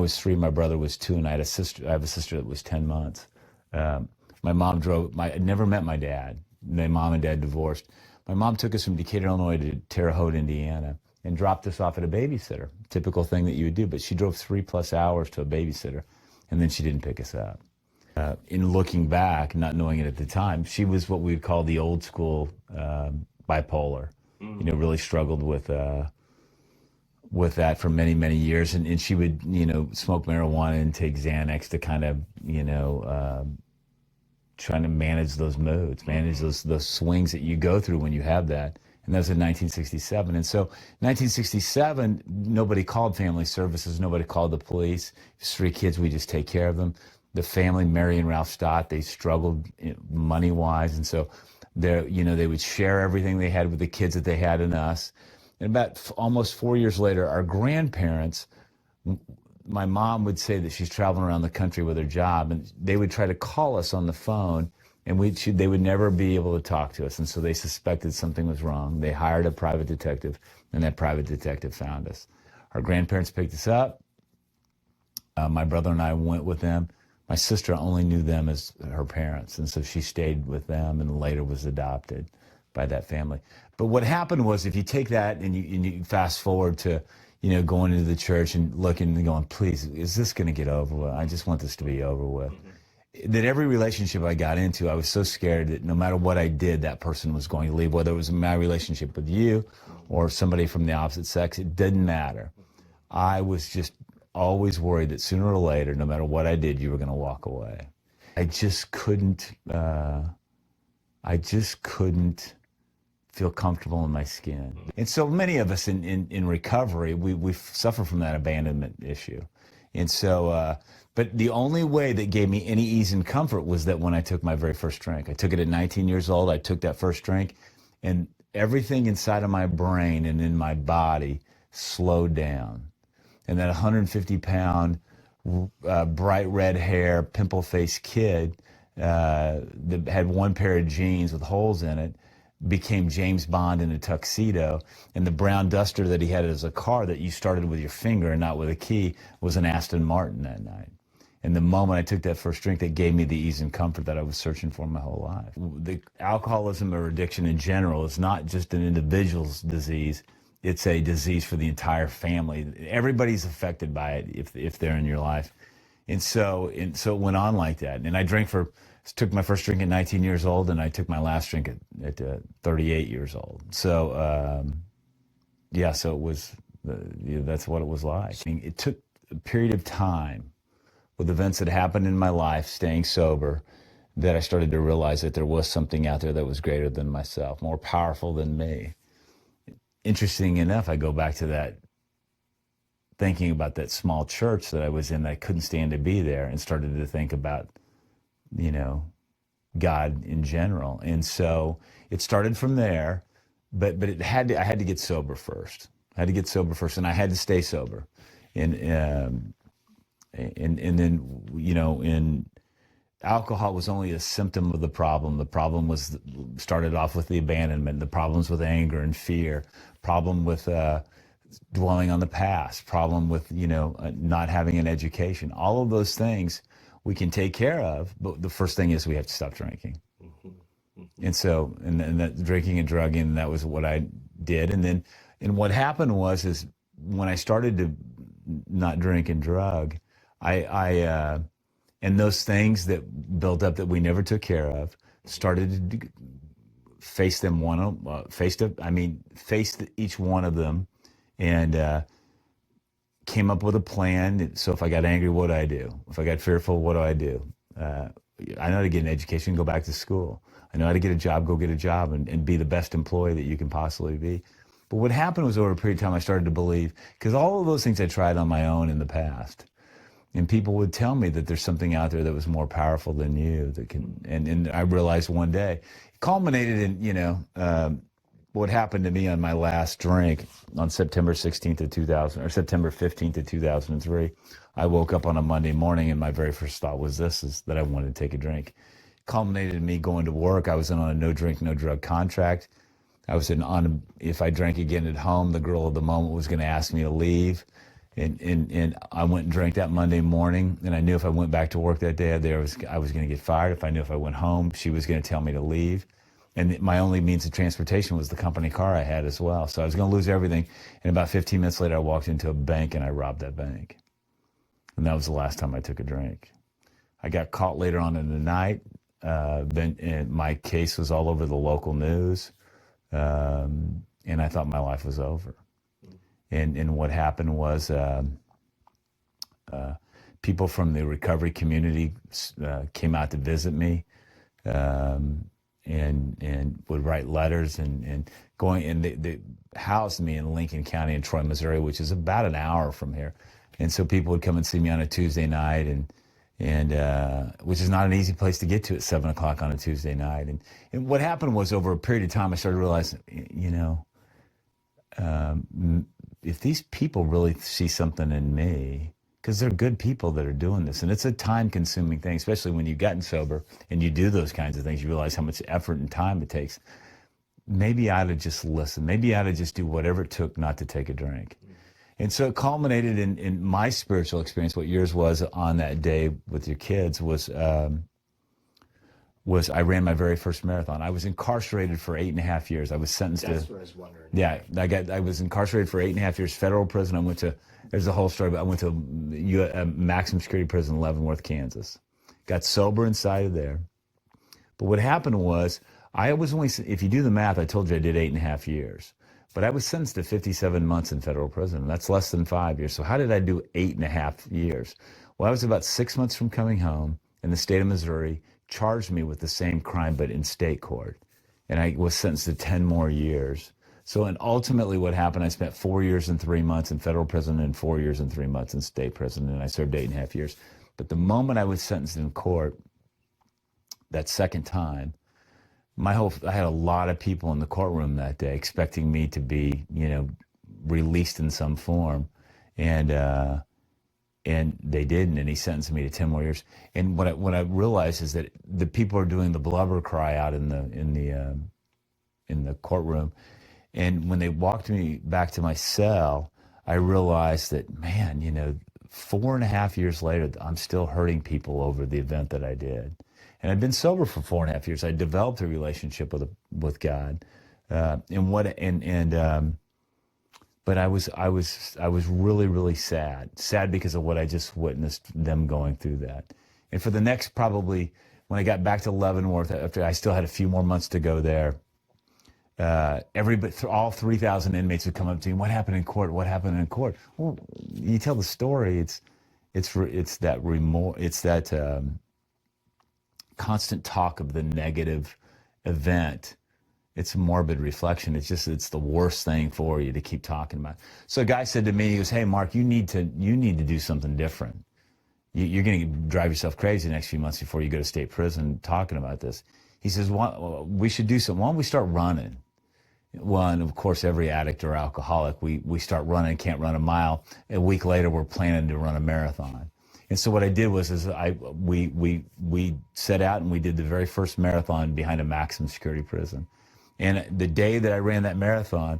was 3, my brother was 2, and I have a sister that was 10 months. My mom I never met my dad. My mom and dad divorced. My mom took us from Decatur, Illinois to Terre Haute, Indiana, and dropped us off at a babysitter, typical thing that you would do. But she drove 3+ hours to a babysitter, and then she didn't pick us up. In looking back, not knowing it at the time, she was what we would call the old school bipolar. Really struggled with that for many, many years. And she would, smoke marijuana and take Xanax to kind of, trying to manage those moods, manage those swings that you go through when you have that. And that was in 1967. And so 1967, nobody called family services. Nobody called the police. Just 3 kids, we just take care of them. The family, Mary and Ralph Stott, they struggled money-wise. And so they would share everything they had with the kids that they had and us. And about almost 4 years later, our grandparents, my mom would say that she's traveling around the country with her job, and they would try to call us on the phone, and they would never be able to talk to us. And so they suspected something was wrong. They hired a private detective, and that private detective found us. Our grandparents picked us up. My brother and I went with them. My sister only knew them as her parents, and so she stayed with them and later was adopted by that family. But what happened was, if you take that and you fast forward to, going into the church and looking and going, please, is this going to get over with? I just want this to be over with. That every relationship I got into, I was so scared that no matter what I did, that person was going to leave, whether it was my relationship with you or somebody from the opposite sex, it didn't matter. I was just always worried that sooner or later, no matter what I did, you were going to walk away. I just couldn't feel comfortable in my skin. And so many of us in recovery, we suffer from that abandonment issue. And so, but the only way that gave me any ease and comfort was that when I took my very first drink. I took it at 19 years old. I took that first drink, and everything inside of my brain and in my body slowed down. And that 150-pound, bright red hair, pimple-faced kid that had one pair of jeans with holes in it became James Bond in a tuxedo, and the brown duster that he had as a car that you started with your finger and not with a key was an Aston Martin that night. And the moment I took that first drink, that gave me the ease and comfort that I was searching for my whole life. The alcoholism or addiction in general is not just an individual's disease, it's a disease for the entire family. Everybody's affected by it if they're in your life. And so it went on like that. And I took my first drink at 19 years old, and I took my last drink at 38 years old. So, so it was, that's what it was like. It took a period of time with events that happened in my life, staying sober, that I started to realize that there was something out there that was greater than myself, more powerful than me. Interesting enough, I go back to that, thinking about that small church that I was in, that I couldn't stand to be there, and started to think about, God in general. And so it started from there, but I had to get sober first. I had to get sober first, and I had to stay sober. And then, alcohol was only a symptom of the problem. The problem started off with the abandonment, the problems with anger and fear, problem with dwelling on the past, problem with, not having an education. All of those things we can take care of, but the first thing is we have to stop drinking. And so, and that drinking and drugging, that was what I did. And what happened is when I started to not drink and drug, and those things that built up that we never took care of, started to face each one of them, and came up with a plan. So if I got angry, what do I do? If I got fearful, what do I do? I know how to get an education, go back to school. I know how to get a job, go get a job, and be the best employee that you can possibly be. But what happened was, over a period of time, I started to believe, because all of those things I tried on my own in the past, and people would tell me that there's something out there that was more powerful than you that can, and I realized one day, it culminated in, what happened to me on my last drink on September 16th of 2000, or September 15th of 2003. I woke up on a Monday morning, and my very first thought was that I wanted to take a drink. It culminated in me going to work. I was on a no drink, no drug contract. I was if I drank again at home, the girl of the moment was going to ask me to leave. And I went and drank that Monday morning, and I knew if I went back to work that day, I was going to get fired. If I knew if I went home, she was going to tell me to leave. And my only means of transportation was the company car I had as well. So I was going to lose everything. And about 15 minutes later, I walked into a bank and I robbed that bank. And that was the last time I took a drink. I got caught later on in the night. And my case was all over the local news. And I thought my life was over. And what happened was people from the recovery community came out to visit me. And would write letters and they housed me in Lincoln County in Troy, Missouri, which is about an hour from here. And so people would come and see me on a Tuesday night, and which is not an easy place to get to at 7 o'clock on a Tuesday night. And what happened was, over a period of time, I started realizing, if these people really see something in me, because they're good people that are doing this. And it's a time-consuming thing, especially when you've gotten sober and you do those kinds of things. You realize how much effort and time it takes. Maybe I ought to just listen. Maybe I ought to just do whatever it took not to take a drink. And so it culminated in my spiritual experience. What yours was on that day with your kids was I ran my very first marathon. I was incarcerated for 8.5 years. I was sentenced That's what I was wondering. Yeah, I was incarcerated for 8.5 years, federal prison. There's a whole story, but I went to a maximum security prison in Leavenworth, Kansas. Got sober inside of there. But what happened was, I was only, if you do the math, I told you I did 8.5 years. But I was sentenced to 57 months in federal prison. That's less than 5 years. So how did I do 8.5 years? Well, I was about 6 months from coming home, and the state of Missouri charged me with the same crime, but in state court. And I was sentenced to 10 more years. So, and ultimately what happened, I spent 4 years and 3 months in federal prison and 4 years and 3 months in state prison, and I served 8.5 years. But the moment I was sentenced in court, that second time, I had a lot of people in the courtroom that day expecting me to be, released in some form. And they didn't, and he sentenced me to 10 more years. And what I realized is that the people are doing the blubber cry out in the courtroom. And when they walked me back to my cell, I realized that, man, 4.5 years later, I'm still hurting people over the event that I did. And I'd been sober for 4.5 years. I developed a relationship with God, but I was really, really sad because of what I just witnessed them going through that. And for the next, probably when I got back to Leavenworth, after I still had a few more months to go there, all 3,000 inmates would come up to me. What happened in court? What happened in court? Well, you tell the story. It's that constant talk of the negative event. It's morbid reflection. It's the worst thing for you to keep talking about. So a guy said to me, he goes, "Hey, Mark, you need to do something different. You're going to drive yourself crazy the next few months before you go to state prison talking about this." He says, "We should do something. Why don't we start running?" Well, and of course, every addict or alcoholic, we start running, can't run a mile. A week later, we're planning to run a marathon. And so what I did was we set out and we did the very first marathon behind a maximum security prison. And the day that I ran that marathon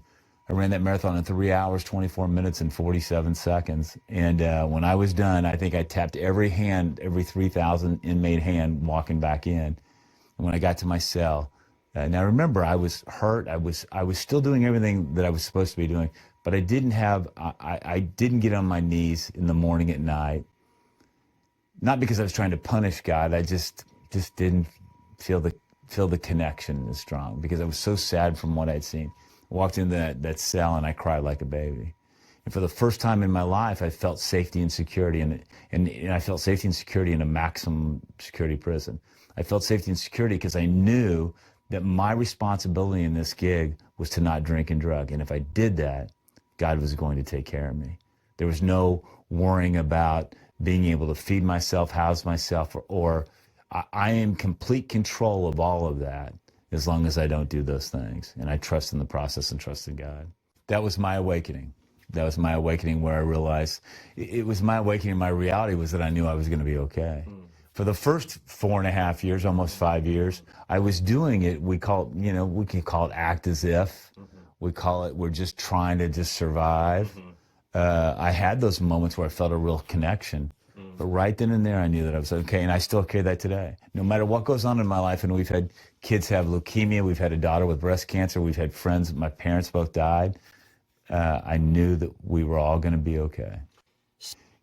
in 3 hours, 24 minutes, and 47 seconds. And when I was done, I think I tapped every 3,000 inmate hand walking back in. And when I got to my cell, now remember, I was hurt. I was still doing everything that I was supposed to be doing, but I didn't get on my knees in the morning at night. Not because I was trying to punish God. I just didn't feel the connection as strong because I was so sad from what I'd seen. I walked into that cell and I cried like a baby. And for the first time in my life, I felt safety and security, and I felt safety and security in a maximum security prison. I felt safety and security because I knew that my responsibility in this gig was to not drink and drug. And if I did that, God was going to take care of me. There was no worrying about being able to feed myself, house myself, or I am complete control of all of that as long as I don't do those things. And I trust in the process and trust in God. That was my awakening. That was my awakening where I realized it was my awakening. My reality was that I knew I was going to be okay. For the first 4.5 years, almost 5 years, I was doing it. We can call it act as if. We call it, we're just trying to just survive. I had those moments where I felt a real connection. But right then and there, I knew that I was okay, and I still carry that today. No matter what goes on in my life, and we've had kids have leukemia, we've had a daughter with breast cancer, we've had friends, my parents both died. I knew that we were all going to be okay.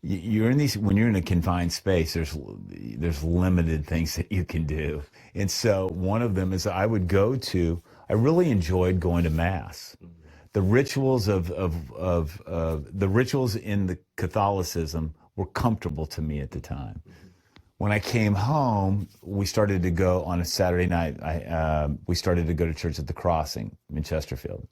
You're in these, when you're in a confined space, there's limited things that you can do. And so one of them is I really enjoyed going to Mass. The rituals of the rituals in the Catholicism were comfortable to me at the time. When I came home, we started to go on a Saturday night. We started to go to church at the Crossing in Chesterfield.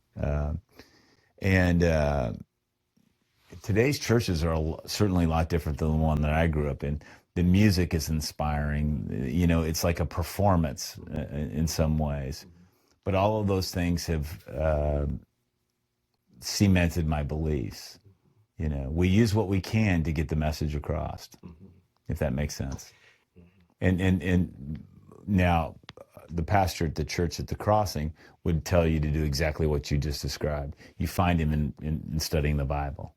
Today's churches are certainly a lot different than the one that I grew up in. The music is inspiring. You know, it's like a performance in some ways. But all of those things have cemented my beliefs. You know, we use what we can to get the message across, if that makes sense. And now the pastor at the church at the Crossing would tell you to do exactly what you just described. You find him in studying the Bible.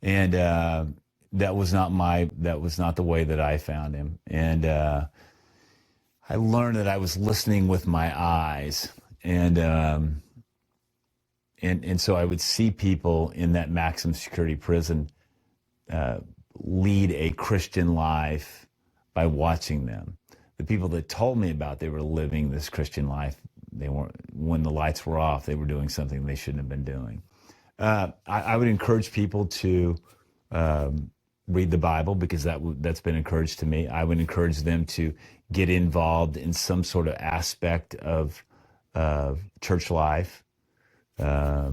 And that was not the way that I found him. And I learned that I was listening with my eyes. And so I would see people in that maximum security prison lead a Christian life by watching them. The people that told me about they were living this Christian life, they weren't. When the lights were off, they were doing something they shouldn't have been doing. I would encourage people to read the Bible, because that's been encouraged to me. I would encourage them to get involved in some sort of aspect of church life. I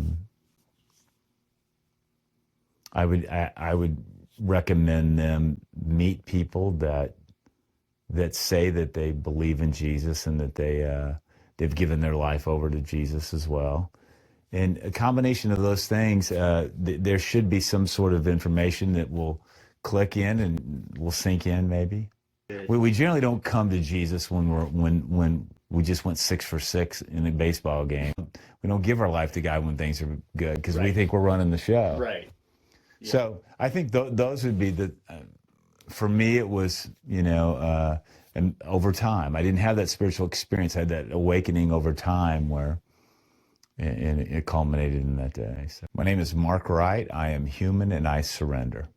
would recommend them meet people that say that they believe in Jesus and that they've given their life over to Jesus as well. And a combination of those things, there should be some sort of information that will click in and will sink in. Maybe we generally don't come to Jesus when we just went 6 for 6 in a baseball game. We don't give our life to God when things are good, because we think we're running the show. Right. Yeah. So I think those would be the. For me, it was, and over time, I didn't have that spiritual experience. I had that awakening over time where, and it culminated in that day. So my name is Marc Wright. I am human and I surrender.